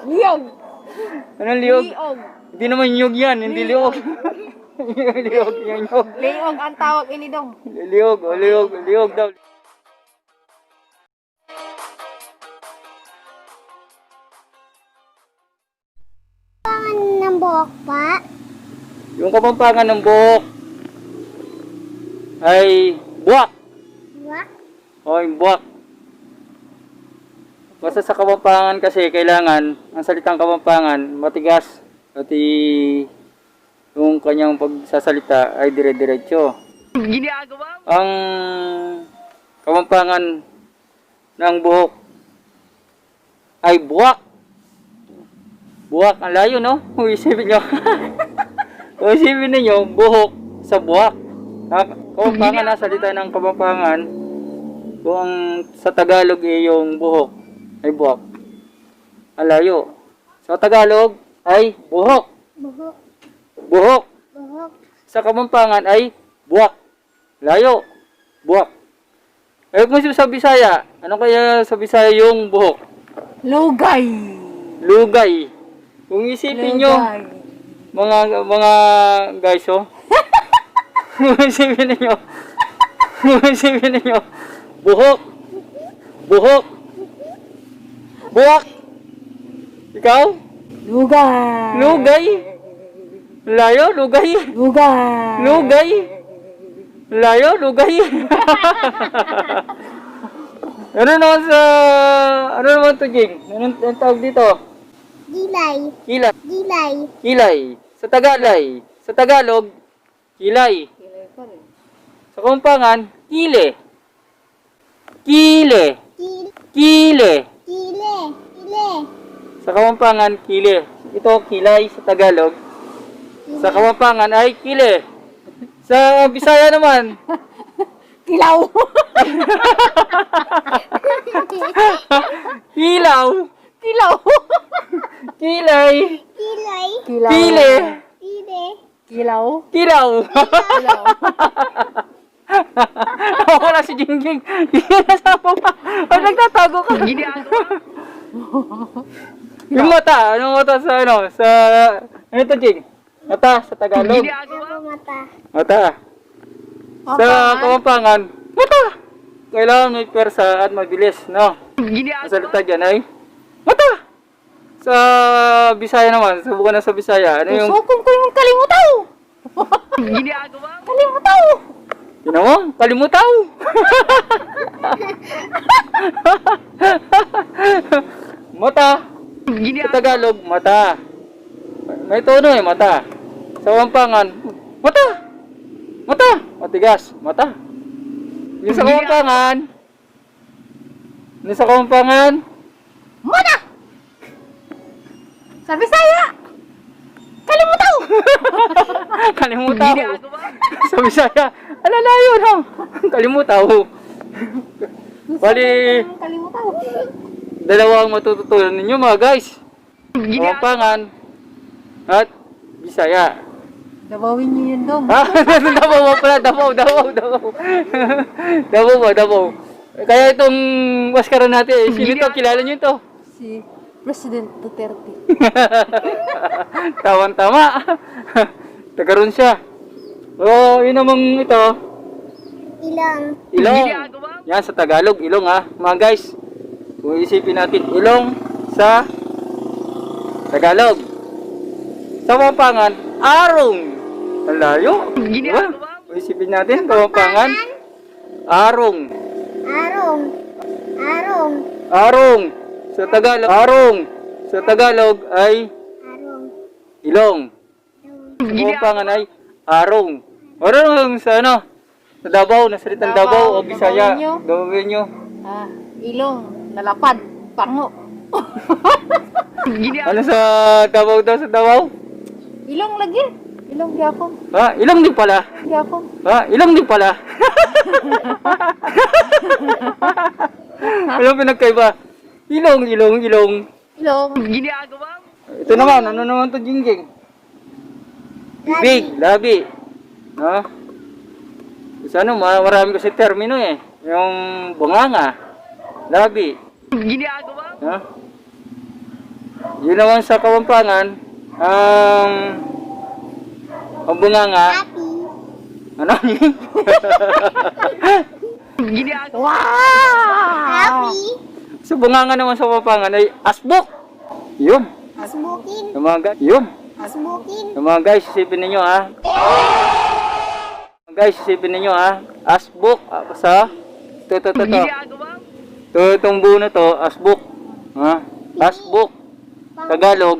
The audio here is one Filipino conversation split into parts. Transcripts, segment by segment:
Liyog. Anong liog? Liog. Hindi naman nyug yan, hindi liog. Liog, yung nyug. Liog ang tawag ini dong. Liog, o liog, liog daw. Ng buhok pa? Yung kapampangan ng buhok ay buwak. Wak? O, yung buwak. Basta sa kapampangan kasi kailangan, ang salitang kapampangan, matigas. Pati yung kanyang pagsasalita ay dire-diretso. Ang kapampangan ng buhok ay buwak. Buwak, ang layo, no? Kung isipin nyo. Kung isipin ninyo, buhok sa buwak. Kapampangan na salita ng kapampangan. Kung sa Tagalog yung buhok ay buwak. Ang layo. Sa Tagalog ay buhok. Buhok. Buhok. Buhok. Sa kapampangan ay buwak. Layo. Buwak. Eh kung sa Bisaya, ano kaya sa Bisaya yung buhok? Lugay. Lugay. Kung isipin nyo, mga guys, oh. Kung isipin ninyo, buhok. Buhok. Buwak. Ikaw? Lugay. Lugay. Layo, lugay. Lugay. Lugay. Layo, lugay. Ano naman to, Jing? Anong tawag dito? Gilay. Kilay. Gilay. Kilay. Sa Tagalog, kilay. Sa Kapampangan, kile. Kile. Kil. Kile. Kile. Kile. Sa Kapampangan, kile. Ito, kilay sa Tagalog. Sa Kapampangan ay kile. Sa Bisaya naman, Kilaw. kilaw. Kilaw. Kilay. Kilay. Kilaw. Kile. Kile. Kilaw. Kilaw. Kilaw. Wala si Jingjing. Nasama pa. Ay, nagtatago ka. Yung mata. Anong mata sa ano? Sa... Ano ito, Jing? Mata sa Tagalog. Ako mata. Mata. Sa Kapampangan, mata. Kailangan may persa at mabilis, no? Ang salita dyan ay mata. Sa Bisaya naman, subukan na sa Bisaya. Ano yung... Sukong ko yung kalimutaw. Kalimutaw. Yun mo? Kalimutaw. Mata. Sa Tagalog, mata. May tono eh, mata. Sa Kapampangan, mata. Mata. Matigas, mata. Yung sa Kapampangan, Muna. Sa Bisaya. Kalimutaw. Kalimutaw. Sa Bisaya, alalayo no. Kalimutaw. Bali, Kalimutaw. dalawang matututunan ninyo mga guys. Kapampangan at Bisaya. Dabawin niyo yun dong. Ha? Dabaw pala, dabaw. Dabaw. Kaya itong maskara natin, sino to? Kilala nyo to? Si President Duterte. Tama. Tagaroon siya. O, yun namang ito. Ilong. Ilong. Yan, sa Tagalog, ilong ha. Mga guys, kung isipin natin, ilong sa Tagalog. Sa Kapampangan, arong. Ang layo. Diba? Kung isipin natin, Kapampangan, arong. Arong. Arong. Arong. Sa Tagalog, arong. Sa Tagalog ay Arong. ilong. Sa Kapampangan ay arong. Arong sa ano? Sa Davao, nasalitang Davao o Bisaya. Gawin nyo. Ilong. Nalapad. Pango. Ano sa Davao daw sa Davao? Ilong lagi. Ilong gyapon. Ha? Ilong din pala. Gyapon. Ha? Ilong din pala. Anong pinagkaiba? Ilong. Ilong. Ito naman, ano naman to, Jingjing? Big, labi. No? Sa ano, marami kasi termino eh. Yung bunganga, labi. No? Yun naman sa Kapampangan, ang bunganga, Happy. ano yun? Wow! Happy. Sa bunganga naman sa Kapampangan ay asbok. Yun. Smoking. Yung mga guys, yun. Smoking. Yung mga guys, isipin ninyo ha. Guys, isipin ninyo ha. Asbok sa to. Itong buo na to, asbok. Ha? Asbok. Tagalog,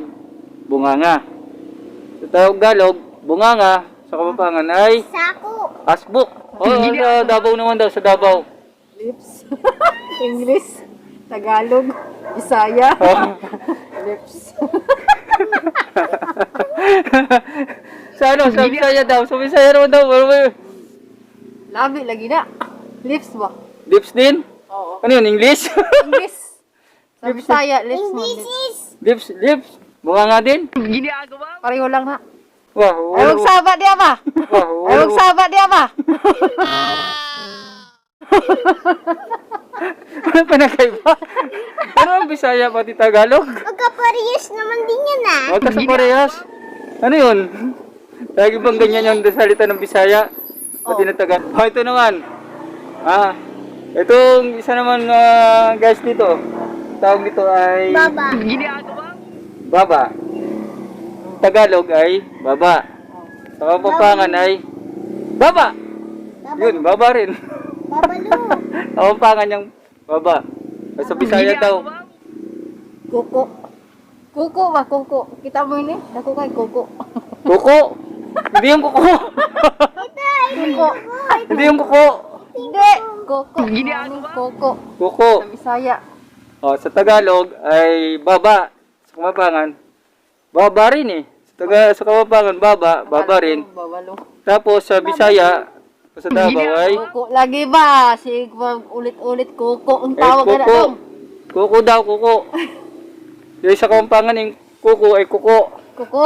bunganga. Sa Tagalog, bunganga. Sa Kapampangan ay Sako. asbok. Sa Davao naman daw, sa Davao. Lips. English. Tagalog. Bisaya. Oh. Lips. Sa ano, sa Bisaya daw. Sa Bisaya naman daw. Labi lagi na. Lips ba? Lips din? Oo. Ano yun, English? English. Sa Bisaya, lips mo. English is. Lips. Bunganga din? Pareho lang na. Wow. Ay, magsabat diya ba? Ay, magsabat diya ba? Ano pa nagkaiba? Ano ang Bisaya pati Tagalog? Magkaparehas naman din yan ah. Huwag ka sa parehas. Ano yun? Lagi bang ganyan yung salita ng Bisaya? Pati ng Tagalog. Ito naman. Itong isa naman guys dito. Tawag dito ay Baba. baba. Tagalog ay baba. Sa Kapampangan ay baba. Yun, baba rin. Babalo. Kapampangan yung baba. Sa Bisaya daw. Kuko. Kuko ba? Kuko. Kita mo yun eh? Dako kay kuko. Kuko. Hindi yung kuko. Kuko. Hindi yung kuko. Hindi. Kuko. Kuko. Kuko. Sa Bisaya. Sa Tagalog ay baba. Sa Kapampangan, baba rin eh. Sa Kapampangan, baba rin. Babalo. Tapos sa Bisaya, sa Davao ay Kuko. Lagi ba? Sige ulit-ulit kuko. Ang tawag na kuko. dong. Kuko daw, kuko. Yung sa Kapampangan yung kuko ay kuko. Kuko.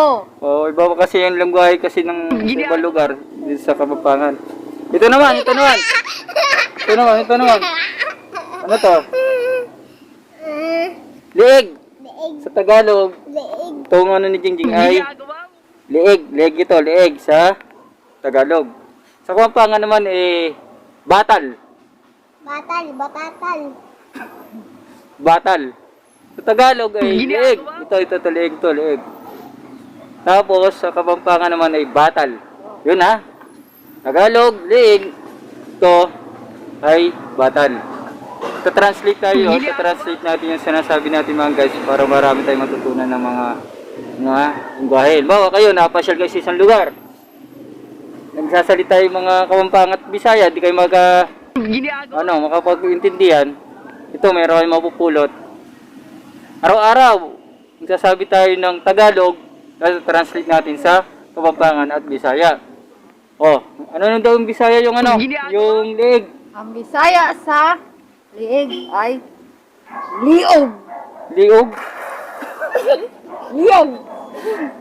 Iba pa kasi yung lengguwahe kasi ng ibang lugar dito sa Kapampangan. Ito naman. Ito naman. Ano to? Liig. Leeg. Sa Tagalog, Leeg. itong ano ni Jingjing ay liig. Liig ito, liig sa Tagalog. Sa Kapampangan naman batal. Batal. Batatal. Batal. Sa Tagalog ay liig. Ito, liig. Tapos sa Kapampangan naman ay batal. Yun ha. Tagalog, liig. Ito ay batal. Translate tayo, translate natin yung sinasabi natin mga guys para marami tayong matutunan ng mga lingwahe. Bawa kayo, napasyal kayo sa isang lugar. Nagsasalita yung mga Kapampangan at Bisaya, di kayo makapag-intindihan. Ito, meron kayong mapupulot. Araw-araw, nagsasabi tayo ng Tagalog, translate natin sa Kapampangan at Bisaya. Ano nung daw yung Bisaya yung yung liig? Ang Bisaya sa liig ay liog. Liog? Liog.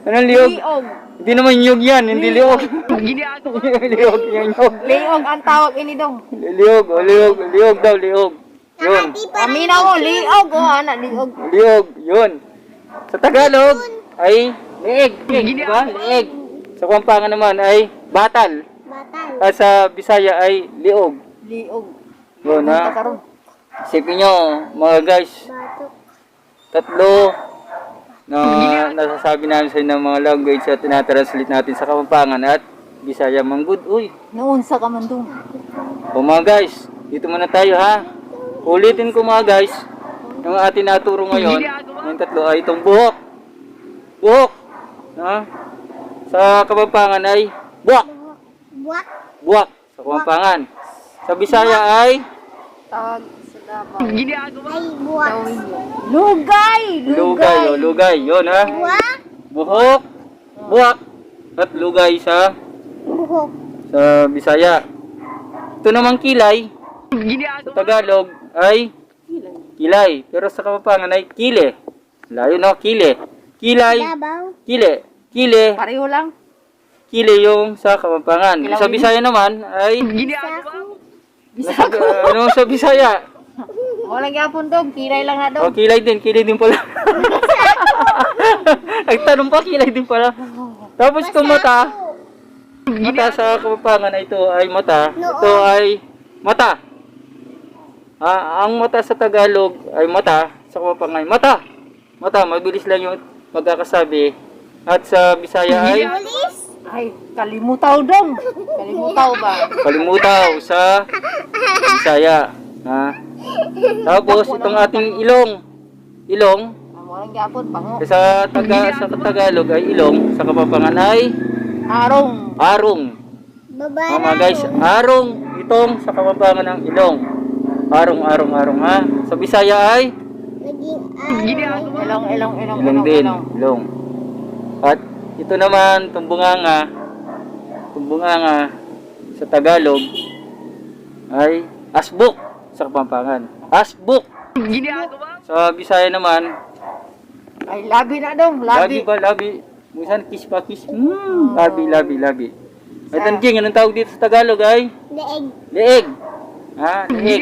Anong liog? Liog. Hindi naman nyug yan, hindi liog. Liog, yung nyug. Liog ang tawag ini dong. Liog daw, liog. Yun, Nakati pa rin. Amina ko, liog. Anak, liog. liog, yun. Sa Tagalog ay liig, diba? Liig. Sa Kapampangan naman ay batal. Batal. At sa Bisaya ay liog. Liog. Yun ha. Karon. Isipin nyo, mga guys, Batok. tatlo na nasasabi namin sa inyo ng mga language at tinatranslate natin sa Kapampangan at Bisaya Manggod. Uy, Naunsa ka man dong. mga guys, dito muna tayo ha. Ulitin ko mga guys, yung ating naturo ngayon, yung tatlo ay itong buhok. Buhok. Ha? Sa Kapampangan ay buwak. Buwak. Buwak. Sa Kapampangan. Sa Bisaya ay Tawag sa Davao. Ay, buwak. Lugay. lugay. Yun ha. Buwak. Buhok, buwak, at lugay sa Buhok. Bisaya. Ito namang kilay. Sa Tagalog ay kilay. Pero sa Kapampangan ay kile. Layo no, kile. Kilay, Dabaw. kile. Kile, Pareho lang. kile yung sa Kapampangan. Sa Bisaya naman ay Saku. ano sa Bisaya? Walang yapon dong. Kilay lang na dong. Kilay din pala. Ang tanong pa, kilay din pala. Tapos kung mata sa Kapampangan ay ito ay mata. Ito ay mata. Ang mata sa Tagalog ay mata. Sa Kapampangan ay mata. Mata, mabilis lang yung magkakasabi. At sa Bisaya ay Pulis? Ay, kalimutaw dong. Kalimutaw ba? kalimutaw sa Bisaya. Tapos itong ating ilong. Ilong Ang walang gapon, pango. sa Tagalog ay ilong. Sa Kapampangan ay Arong. arong. Mga guys, arong itong sa Kapampangan ng ilong. Arong ha. Sa Bisaya ay Naging Ilong. ilong din, ilong. At ito naman, tumbunganga sa Tagalog ay asbuk sa Kapampangan. Asbuk. Sa Bisaya naman, Ay, labi na dong. labi Labi. ba, labi? Minsan kiss pa, kiss. Labi. At ang jing, anong tawag dito sa Tagalog ay? leeg. Leeg. Leeg.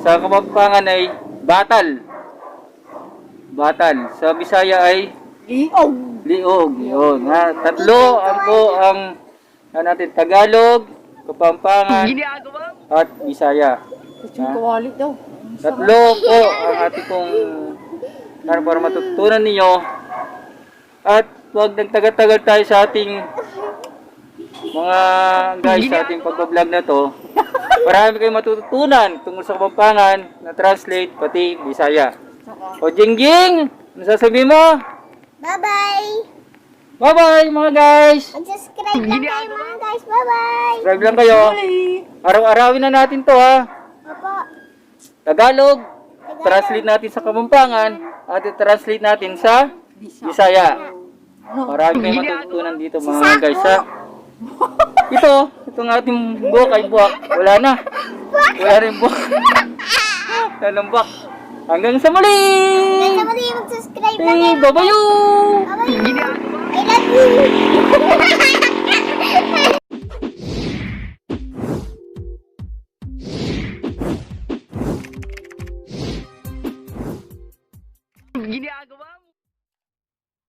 Sa Kapampangan ay batal. Batal. Sa Bisaya ay Iog. liog. Yun. Tatlo ang po ang natin Tagalog, Kapampangan, at Bisaya. Yung kawali daw. Tatlo po ang ating pong para matutunan ninyo. At huwag nagtagal-tagal tayo sa ating mga guys sa ating pagbablog na to. Marami kayong matututunan tungkol sa Kapampangan na translate pati Bisaya. O Jingjing, ano sasabihin mo? Bye-bye. Bye-bye mga guys! Mag-subscribe lang kayo mga guys. Bye-bye. Subscribe lang kayo. Araw-arawin na natin to ha. Opo. Tagalog, translate natin sa Kapampangan, at i-translate natin sa Bisaya. Marami kayong matutunan dito mga guys ha. Itong ating buhok ay buhok. Wala na. Wala rin buhok. Lalambak. Hanggang sa muli! Guys, mag-subscribe lang Hey, kayo. bye-bye! Bye-bye. I love you.